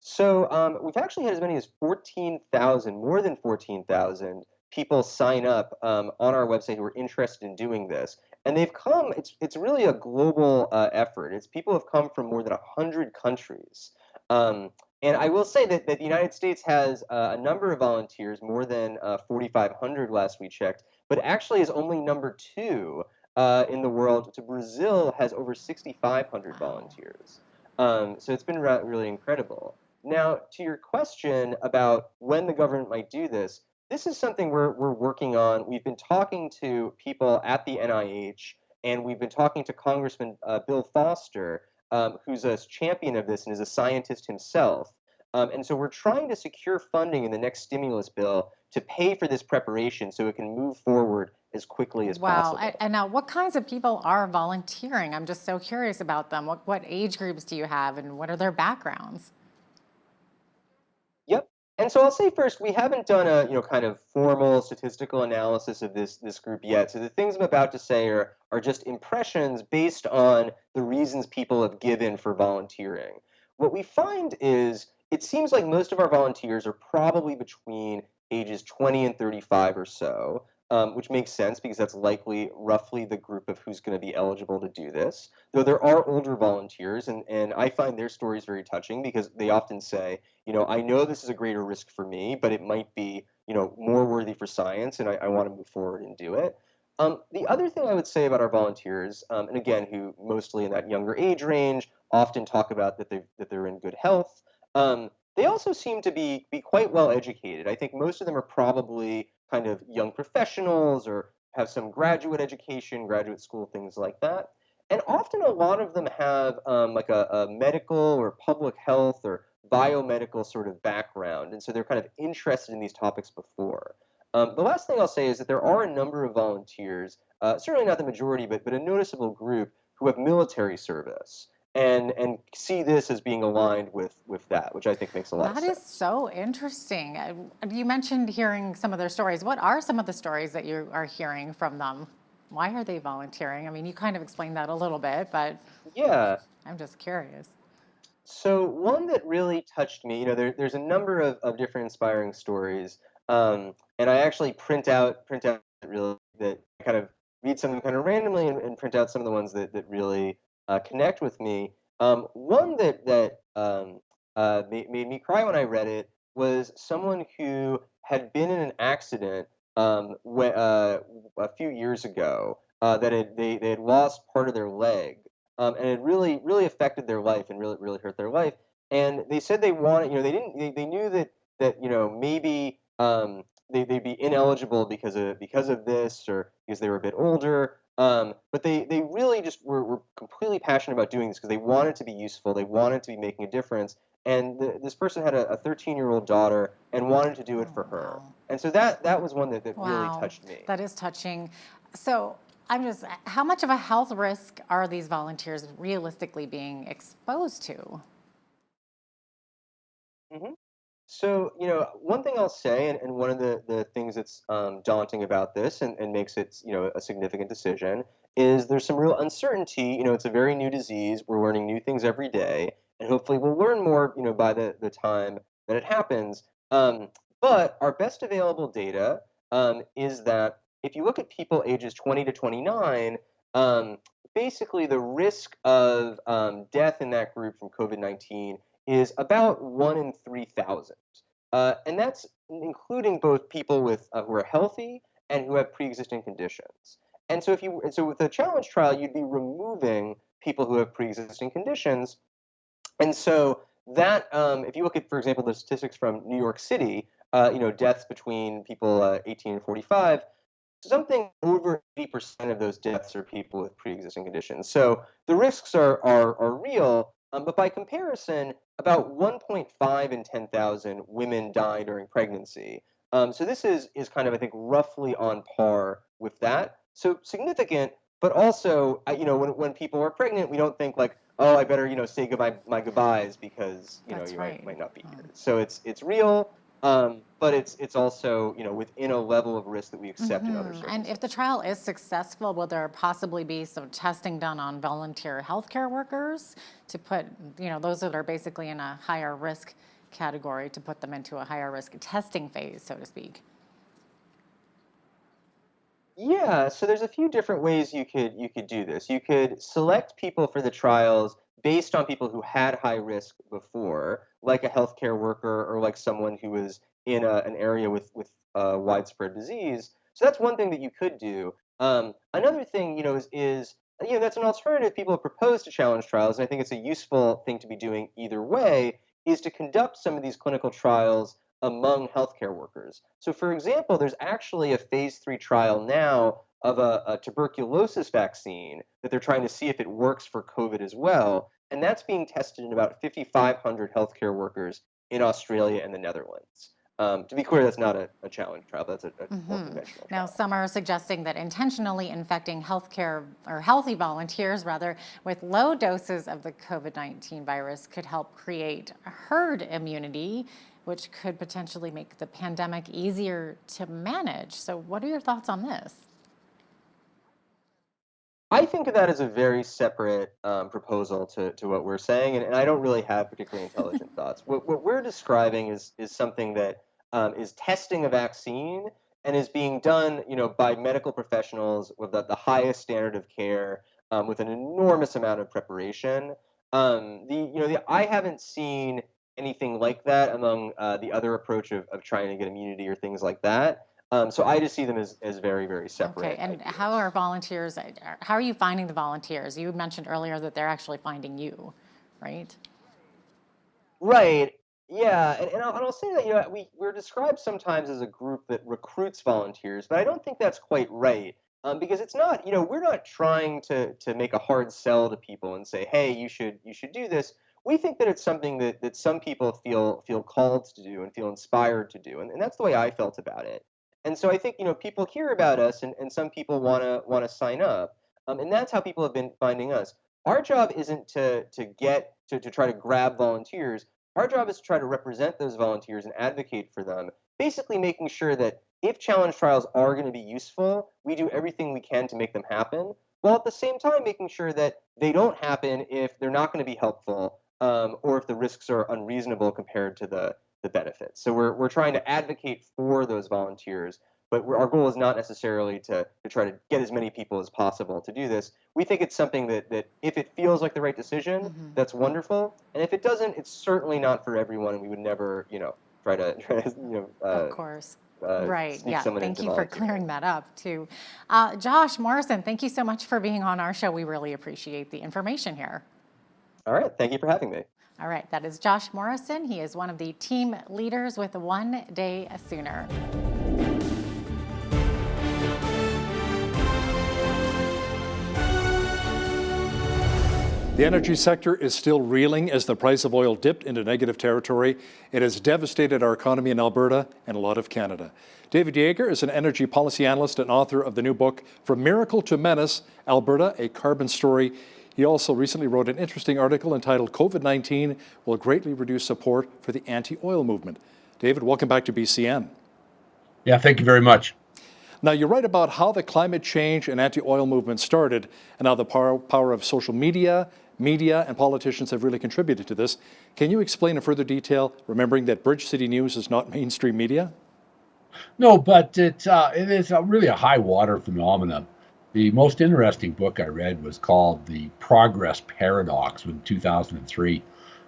So we've actually had as many as 14,000, more than 14,000 people sign up on our website who are interested in doing this. And they've come, it's really a global effort. People have come from more than 100 countries. And I will say that the United States has a number of volunteers, more than 4,500 last we checked, but actually is only number 2 in the world. So Brazil has over 6,500 volunteers. So it's been really incredible. Now, to your question about when the government might do this, this is something we're working on. We've been talking to people at the NIH, and we've been talking to Congressman Bill Foster, who's a champion of this and is a scientist himself. And so we're trying to secure funding in the next stimulus bill to pay for this preparation so it can move forward as quickly as possible. Wow. And now, what kinds of people are volunteering? I'm just so curious about them. What age groups do you have, and what are their backgrounds? Yep. And so I'll say first, we haven't done a kind of formal statistical analysis of this group yet. So the things I'm about to say are just impressions based on the reasons people have given for volunteering. What we find is it seems like most of our volunteers are probably between ages 20 and 35 or so, which makes sense because that's likely roughly the group of who's going to be eligible to do this. Though there are older volunteers, and I find their stories very touching because they often say, I know this is a greater risk for me, but it might be, more worthy for science, and I want to move forward and do it. The other thing I would say about our volunteers, and again, who mostly in that younger age range, often talk about that they're in good health. They also seem to be quite well educated. I think most of them are probably kind of young professionals or have some graduate education, graduate school, things like that. And often a lot of them have like a medical or public health or biomedical sort of background, and so they're kind of interested in these topics before. The last thing I'll say is that there are a number of volunteers, certainly not the majority, but a noticeable group who have military service and see this as being aligned with that, which I think makes a lot of That sense. is so interesting. You mentioned hearing some of their stories. What are some of the stories that you are hearing from them? Why are they volunteering? I mean, you kind of explained that a little bit, but Yeah. I'm just curious. So one that really touched me, there's a number of different inspiring stories, and I actually print out really that I kind of read some of them kind of randomly and print out some of the ones that really connect with me. One that made me cry when I read it was someone who had been in an accident a few years ago they had lost part of their leg, and it really affected their life and really hurt their life. And they said they wanted, they knew that maybe they'd be ineligible because of this or because they were a bit older. But they really just were completely passionate about doing this because they wanted to be useful. They wanted to be making a difference. And this person had a 13-year-old daughter and wanted to do it for her. Wow. And so that was one that really Wow, touched me. that is touching. So how much of a health risk are these volunteers realistically being exposed to? hmm So, one thing I'll say, and one of the things that's daunting about this and makes it, a significant decision, is there's some real uncertainty. It's a very new disease. We're learning new things every day, and hopefully we'll learn more, by the time that it happens. But our best available data is that if you look at people ages 20 to 29, basically the risk of death in that group from COVID-19 is about 1 in 3,000. And that's including both people who are healthy and who have pre-existing conditions. And so with the challenge trial, you'd be removing people who have pre-existing conditions. And so that, if you look at, for example, the statistics from New York City, deaths between people 18 and 45, something over 80% of those deaths are people with pre-existing conditions. So the risks are real, but by comparison, about 1.5 in 10,000 women die during pregnancy. So this is kind of, I think, roughly on par with that. So significant, but also, when people are pregnant, we don't think like, oh, I better, say my goodbyes because, That's you right. might not be here. So it's real. But it's also, within a level of risk that we accept in other And circumstances. if the trial is successful, will there possibly be some testing done on volunteer healthcare workers to put, those that are basically in a higher risk category, to put them into a higher risk testing phase, so to speak? Yeah, so there's a few different ways you could do this. You could select people for the trials based on people who had high risk before, like a healthcare worker or like someone who was in an area with widespread disease. So that's one thing that you could do. Another thing, is that's an alternative people have proposed to challenge trials, and I think it's a useful thing to be doing either way, is to conduct some of these clinical trials among healthcare workers. So, for example, there's actually a phase 3 trial now of a tuberculosis vaccine that they're trying to see if it works for COVID as well. And that's being tested in about 5,500 healthcare workers in Australia and the Netherlands. To be clear, that's not a challenge trial. That's a more conventional Now, trial. some are suggesting that intentionally infecting healthcare or healthy volunteers, rather, with low doses of the COVID-19 virus could help create herd immunity, which could potentially make the pandemic easier to manage. So, what are your thoughts on this? I think of that as a very separate proposal to what we're saying, and I don't really have particularly intelligent thoughts. What we're describing is something that is testing a vaccine and is being done, by medical professionals with the highest standard of care, with an enormous amount of preparation. I haven't seen anything like that among the other approach of trying to get immunity or things like that. So I just see them as very, very separate. Okay, and how are volunteers, how are you finding the volunteers? You mentioned earlier that they're actually finding you, right? Right. Yeah, and I'll say that we're described sometimes as a group that recruits volunteers, but I don't think that's quite right. Because it's not, we're not trying to make a hard sell to people and say, hey, you should do this. we think that it's something that some people feel called to do and feel inspired to do, and that's the way I felt about it. And so I think people hear about us, and some people wanna sign up, and that's how people have been finding us. Our job isn't to try to grab volunteers. Our job is to try to represent those volunteers and advocate for them, basically making sure that if challenge trials are going to be useful, we do everything we can to make them happen, while at the same time making sure that they don't happen if they're not going to be helpful, or if the risks are unreasonable compared to the benefits. So we're trying to advocate for those volunteers, but our goal is not necessarily to try to get as many people as possible to do this. We think it's something that if it feels like the right decision, that's wonderful. And if it doesn't, it's certainly not for everyone, and we would never, try to Of course. Right. sneak Yeah. someone Thank into you for volunteering. clearing that up, too. Josh Morrison, thank you so much for being on our show. We really appreciate the information here. All right. Thank you for having me. All right. That is Josh Morrison. He is one of the team leaders with One Day Sooner. The energy sector is still reeling as the price of oil dipped into negative territory. It has devastated our economy in Alberta and a lot of Canada. David Yeager is an energy policy analyst and author of the new book, From Miracle to Menace, Alberta, a Carbon Story. He also recently wrote an interesting article entitled COVID-19 Will Greatly Reduce Support for the Anti-Oil Movement. David, welcome back to BCN. Yeah, thank you very much. Now, you write about how the climate change and anti-oil movement started and how the power of social media, and politicians have really contributed to this. Can you explain in further detail, remembering that Bridge City News is not mainstream media? No, but it is really a high water phenomenon. The most interesting book I read was called The Progress Paradox in 2003.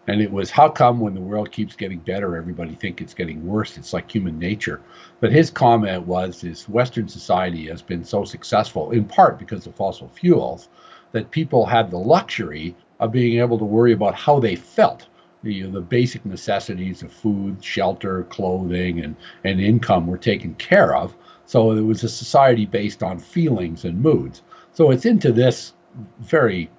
And it was how come when the world keeps getting better, everybody think it's getting worse? It's like human nature. But his comment was, Western society has been so successful, in part because of fossil fuels, that people had the luxury of being able to worry about how they felt. The basic necessities of food, shelter, clothing, and income were taken care of. So it was a society based on feelings and moods. So it's into this very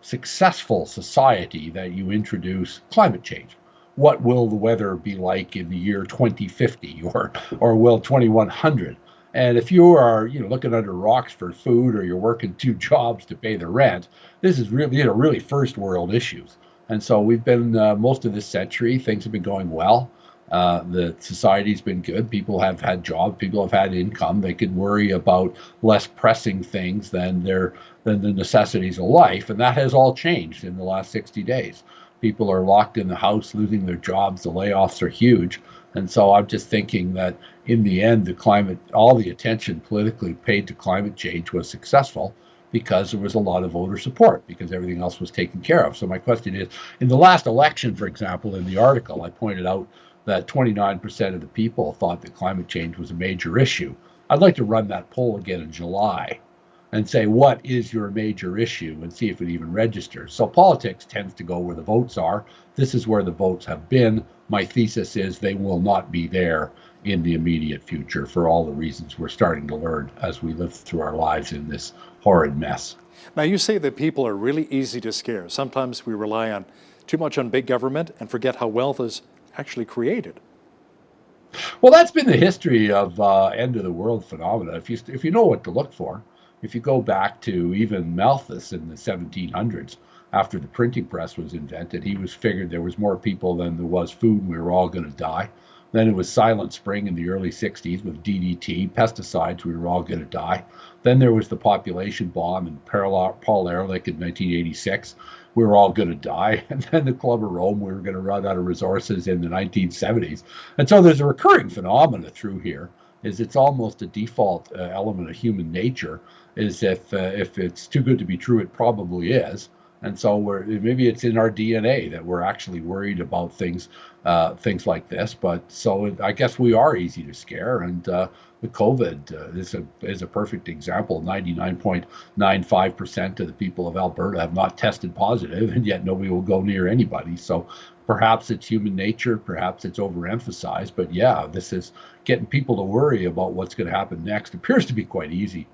successful society that you introduce climate change. What will the weather be like in the year 2050 or will 2100? And if you are looking under rocks for food, or you're working 2 jobs to pay the rent, this is really first world issues. And so we've been most of this century, things have been going well. The society's been good. People have had jobs. People have had income. They could worry about less pressing things than the necessities of life. And that has all changed in the last 60 days. People are locked in the house, losing their jobs. The layoffs are huge. And so I'm just thinking that in the end, all the attention politically paid to climate change was successful because there was a lot of voter support, because everything else was taken care of. So my question is, in the last election, for example, in the article, I pointed out that 29% of the people thought that climate change was a major issue. I'd like to run that poll again in July and say, what is your major issue, and see if it even registers. So politics tends to go where the votes are. This is where the votes have been. My thesis is they will not be there in the immediate future for all the reasons we're starting to learn as we live through our lives in this horrid mess. Now, you say that people are really easy to scare. Sometimes we rely too much on big government and forget how wealth is actually created. Well, that's been the history of end of the world phenomena. If you know what to look for, if you go back to even Malthus in the 1700s, after the printing press was invented, he figured there was more people than there was food, and we were all going to die. Then it was Silent Spring in the early 60s with DDT, pesticides, we were all going to die. Then there was the population bomb and Paul Ehrlich in 1986. We were all going to die. And then the Club of Rome, we were going to run out of resources in the 1970s. And so there's a recurring phenomena through here, is it's almost a default element of human nature, is if it's too good to be true, it probably is. And so maybe it's in our DNA that we're actually worried about things like this. But so I guess we are easy to scare. And the COVID is a perfect example. 99.95% of the people of Alberta have not tested positive, and yet nobody will go near anybody. So perhaps it's human nature, perhaps it's overemphasized. But yeah, this is getting people to worry about what's going to happen next. It appears to be quite easy.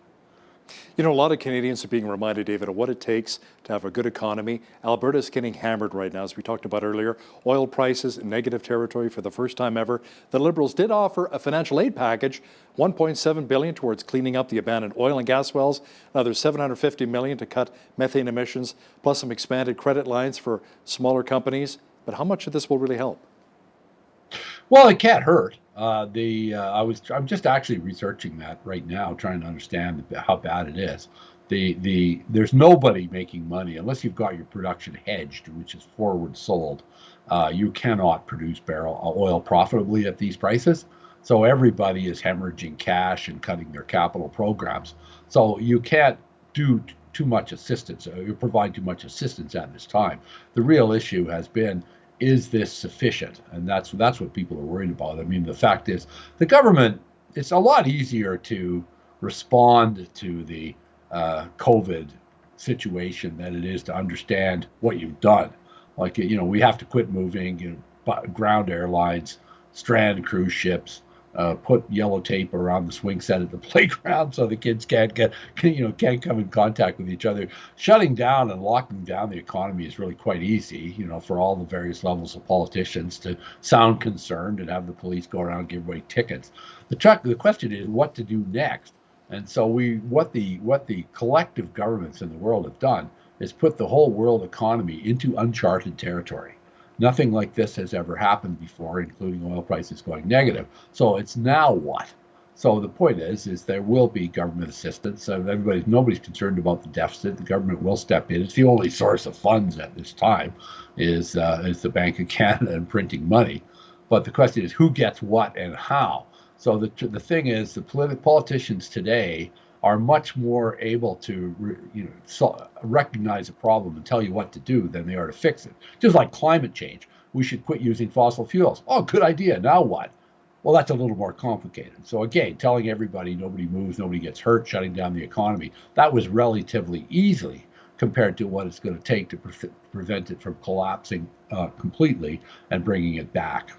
You know, a lot of Canadians are being reminded, David, of what it takes to have a good economy. Alberta is getting hammered right now, as we talked about earlier. Oil prices in negative territory for the first time ever. The Liberals did offer a financial aid package, $1.7 billion towards cleaning up the abandoned oil and gas wells, another $750 million to cut methane emissions, plus some expanded credit lines for smaller companies. But how much of this will really help? Well, it can't hurt. I'm just actually researching that right now, trying to understand how bad it is. There's nobody making money unless you've got your production hedged, which is forward sold. You cannot produce barrel oil profitably at these prices. So everybody is hemorrhaging cash and cutting their capital programs. So you can't do too much assistance. You provide too much assistance at this time. The real issue has been, is this sufficient? And that's what people are worried about. I mean, the fact is, the government, it's a lot easier to respond to the COVID situation than it is to understand what you've done. Like, we have to quit moving, ground airlines, strand cruise ships, put yellow tape around the swing set at the playground so the kids can't come in contact with each other. Shutting down and locking down the economy is really quite easy, for all the various levels of politicians to sound concerned and have the police go around and give away tickets. The question is what to do next. And so what the collective governments in the world have done is put the whole world economy into uncharted territory. Nothing like this has ever happened before, including oil prices going negative. So it's now what? So the point is there will be government assistance. Nobody's concerned about the deficit. The government will step in. It's the only source of funds at this time is the Bank of Canada and printing money. But the question is who gets what and how. So the thing is, the politicians today are much more able to recognize a problem and tell you what to do than they are to fix it. Just like climate change. We should quit using fossil fuels. Oh, good idea. Now what? Well, that's a little more complicated. So again, telling everybody nobody moves, nobody gets hurt, shutting down the economy, that was relatively easy compared to what it's going to take to prevent it from collapsing completely and bringing it back.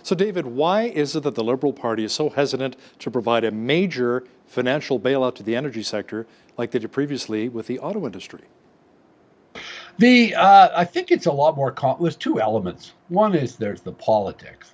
So, David, why is it that the Liberal Party is so hesitant to provide a major financial bailout to the energy sector like they did previously with the auto industry? I think it's a lot more there's two elements. One is there's the politics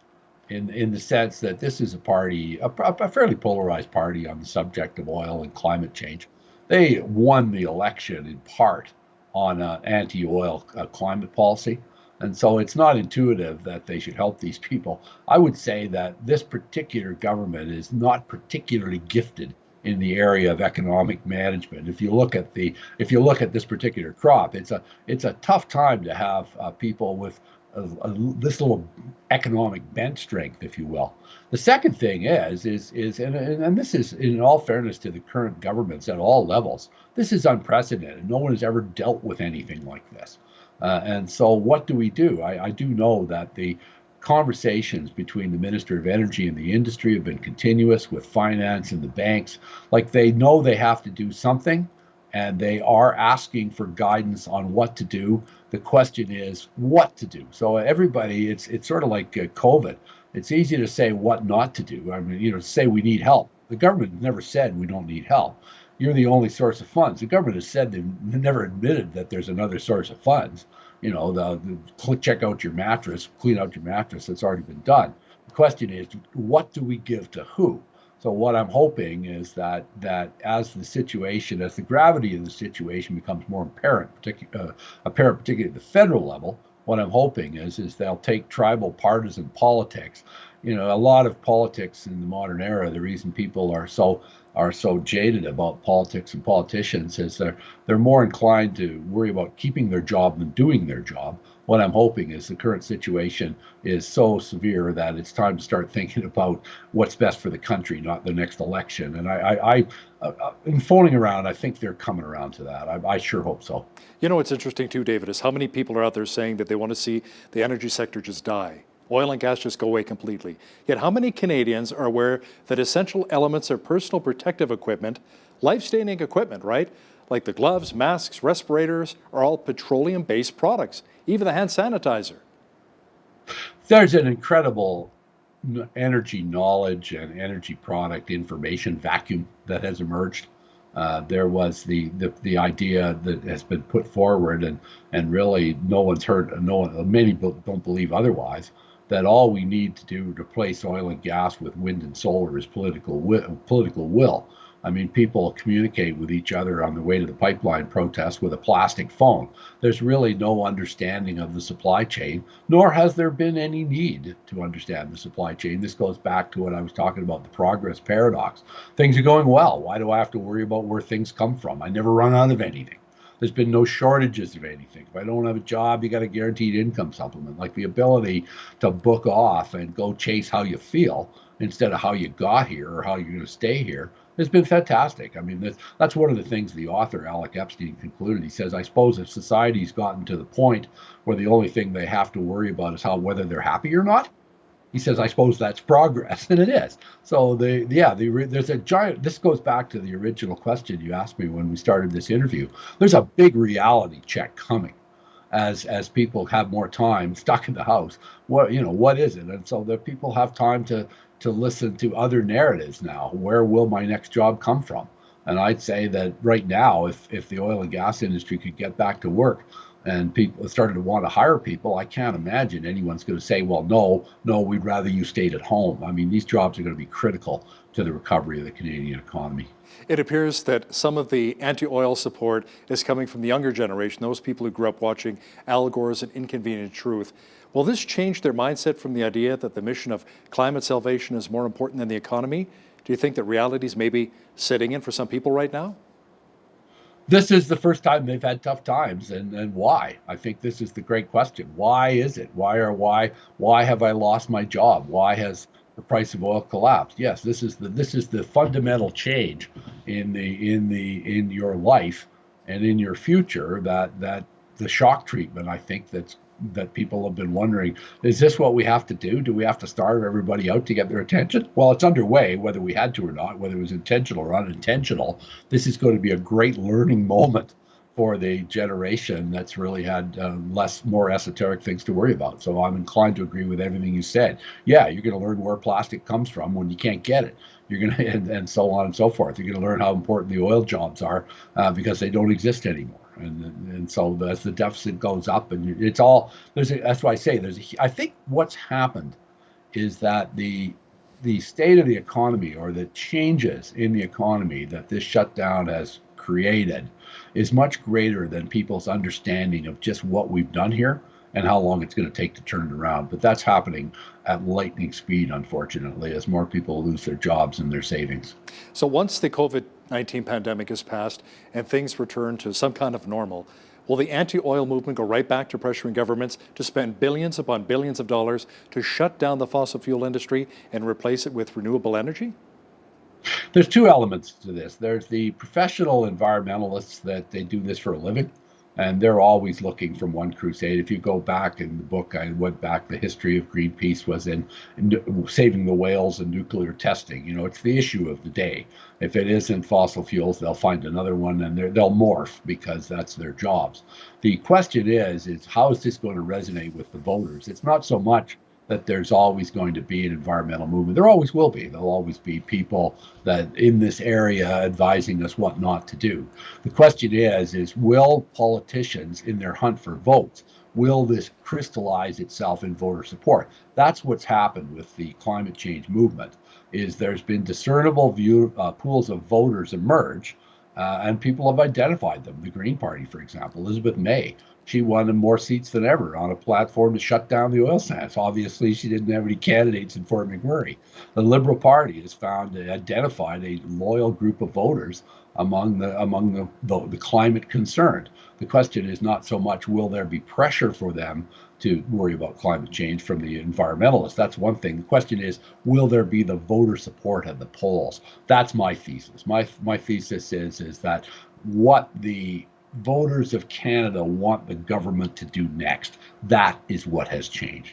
in the sense that this is a party, a fairly polarized party on the subject of oil and climate change. They won the election in part on anti-oil climate policy. And so it's not intuitive that they should help these people. I would say that this particular government is not particularly gifted in the area of economic management. If you look at this particular crop, it's a tough time to have people with this little economic bench strength, if you will. The second thing is and this is in all fairness to the current governments at all levels, this is unprecedented. No one has ever dealt with anything like this. And so what do? I do know that the conversations between the Minister of Energy and the industry have been continuous with finance and the banks. Like they know they have to do something and they are asking for guidance on what to do. The question is what to do. So everybody, it's sort of like COVID. It's easy to say what not to do. I mean, say we need help. The government never said we don't need help. You're the only source of funds. The government has said they've never admitted that there's another source of funds. Check out your mattress, clean out your mattress. That's already been done. The question is, what do we give to who? So what I'm hoping is that as the gravity of the situation becomes more apparent, particularly at the federal level, what I'm hoping is they'll take tribal partisan politics. A lot of politics in the modern era, the reason people are so jaded about politics and politicians is they're more inclined to worry about keeping their job than doing their job. What I'm hoping is the current situation is so severe that it's time to start thinking about what's best for the country, not the next election. And I in phoning around, I think they're coming around to that. I sure hope so. What's interesting too, David, is how many people are out there saying that they want to see the energy sector just die. Oil and gas just go away completely. Yet how many Canadians are aware that essential elements of personal protective equipment, life-sustaining equipment, right, like the gloves, masks, respirators, are all petroleum-based products, even the hand sanitizer? There's an incredible energy knowledge and energy product information vacuum that has emerged. There was the idea that has been put forward, and really no one's heard, many don't believe otherwise, that all we need to do to replace oil and gas with wind and solar is political will. I mean, people communicate with each other on the way to the pipeline protest with a plastic phone. There's really no understanding of the supply chain, nor has there been any need to understand the supply chain. This goes back to what I was talking about, the progress paradox. Things are going well. Why do I have to worry about where things come from? I never run out of anything. There's been no shortages of anything. If I don't have a job, you got a guaranteed income supplement, like the ability to book off and go chase how you feel instead of how you got here or how you're going to stay here. It's been fantastic. I mean, that's one of the things the author, Alec Epstein, concluded. He says, I suppose if society's gotten to the point where the only thing they have to worry about is whether they're happy or not, he says, I suppose that's progress, and it is. So there's a giant, this goes back to the original question you asked me when we started this interview. There's a big reality check coming as people have more time stuck in the house. What is it? And so that people have time to listen to other narratives now. Where will my next job come from? And I'd say that right now, if the oil and gas industry could get back to work and people started to want to hire people, I can't imagine anyone's going to say, well, no, we'd rather you stayed at home. I mean, these jobs are going to be critical to the recovery of the Canadian economy. It appears that some of the anti-oil support is coming from the younger generation, those people who grew up watching Al Gore's An Inconvenient Truth. Will this change their mindset from the idea that the mission of climate salvation is more important than the economy? Do you think that reality is maybe setting in for some people right now? This is the first time they've had tough times, and why? I think this is the great question. Why is it? Why have I lost my job? Why has the price of oil collapsed? Yes, this is the fundamental change in your life and in your future, that the shock treatment, I think, that people have been wondering, is this what we have to do? Do we have to starve everybody out to get their attention? Well, it's underway, whether we had to or not, whether it was intentional or unintentional. This is going to be a great learning moment for the generation that's really had more esoteric things to worry about. So I'm inclined to agree with everything you said. Yeah, you're going to learn where plastic comes from when you can't get it. You're going to, and so on and so forth. You're going to learn how important the oil jobs are because they don't exist anymore. And so as the deficit goes up, and it's all, that's why I say I think what's happened is that the state of the economy, or the changes in the economy that this shutdown has created, is much greater than people's understanding of just what we've done here and how long it's going to take to turn it around. But that's happening at lightning speed, unfortunately, as more people lose their jobs and their savings. So once the COVID-19 pandemic is passed and things return to some kind of normal, will the anti-oil movement go right back to pressuring governments to spend billions upon billions of dollars to shut down the fossil fuel industry and replace it with renewable energy? There's two elements to this. There's the professional environmentalists that they do this for a living, and they're always looking from one crusade. If you go back in the book, I went back, the history of Greenpeace was in saving the whales and nuclear testing. It's the issue of the day. If it isn't fossil fuels, they'll find another one, and they'll morph because that's their jobs. The question is how is this going to resonate with the voters? It's not so much that there's always going to be an environmental movement. There always will be. There'll always be people that in this area advising us what not to do. The question is will politicians, in their hunt for votes, will this crystallize itself in voter support? That's what's happened with the climate change movement, is there's been discernible pools of voters emerge, and people have identified them. The Green Party, for example, Elizabeth May, she won more seats than ever on a platform to shut down the oil sands. Obviously, she didn't have any candidates in Fort McMurray. The Liberal Party has identified a loyal group of voters among the climate concerned. The question is not so much will there be pressure for them to worry about climate change from the environmentalists. That's one thing. The question is, will there be the voter support at the polls? That's my thesis. My thesis is that what the voters of Canada want the government to do next, that is what has changed.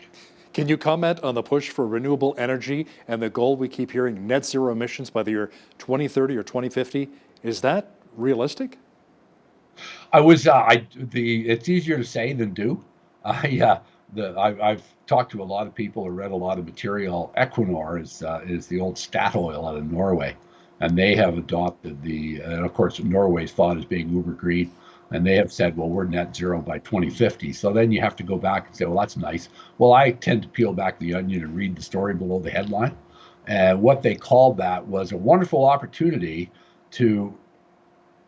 Can you comment on the push for renewable energy and the goal we keep hearing, net zero emissions by the year 2030 or 2050? Is that realistic? It's easier to say than do. I've talked to a lot of people or read a lot of material. Equinor is the old Statoil out of Norway. and they have adopted and of course, Norway's thought as being uber green, and they have said, well, we're net zero by 2050. So then you have to go back and say, well, that's nice. Well, I tend to peel back the onion and read the story below the headline. And what they called that was a wonderful opportunity for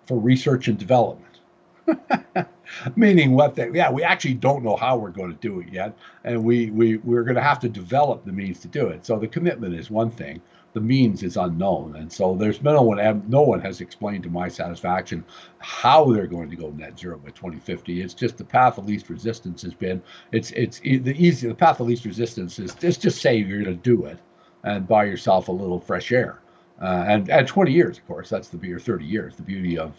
research and development. Meaning we actually don't know how we're going to do it yet. And we're going to have to develop the means to do it. So the commitment is one thing. The means is unknown. And so there's no one has explained to my satisfaction how they're going to go net zero by 2050. It's just the path of least resistance has been, the path of least resistance is just say you're going to do it and buy yourself a little fresh air. And 20 years, of course, that's or 30 years. The beauty of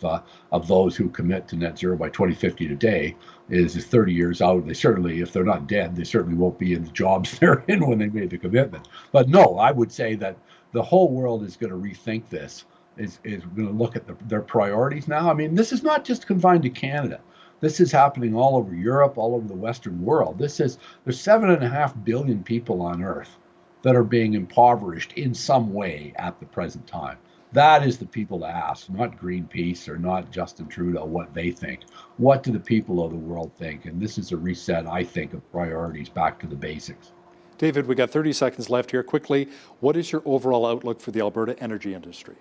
those who commit to net zero by 2050 today is 30 years out. They certainly, if they're not dead, they certainly won't be in the jobs they're in when they made the commitment. But no, I would say that the whole world is going to rethink this, is going to look at their priorities now. I mean, this is not just confined to Canada. This is happening all over Europe, all over the Western world. There's 7.5 billion people on Earth that are being impoverished in some way at the present time. That is the people to ask, not Greenpeace or not Justin Trudeau, what they think. What do the people of the world think? And this is a reset, I think, of priorities back to the basics. David, we got 30 seconds left here. Quickly, what is your overall outlook for the Alberta energy industry?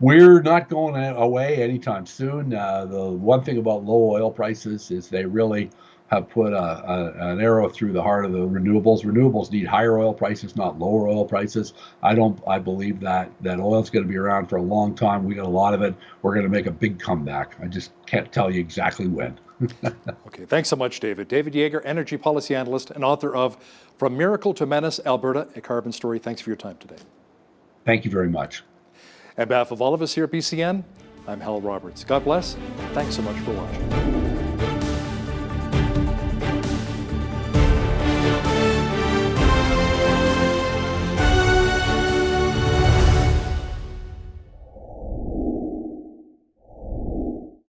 We're not going away anytime soon. The one thing about low oil prices is they really have put an arrow through the heart of the renewables. Renewables need higher oil prices, not lower oil prices. I believe that oil is going to be around for a long time. We got a lot of it. We're going to make a big comeback. I just can't tell you exactly when. Okay, thanks so much, David. David Yeager, energy policy analyst and author of From Miracle to Menace, Alberta, a Carbon Story. Thanks for your time today. Thank you very much. On behalf of all of us here at BCN, I'm Hal Roberts. God bless. Thanks so much for watching.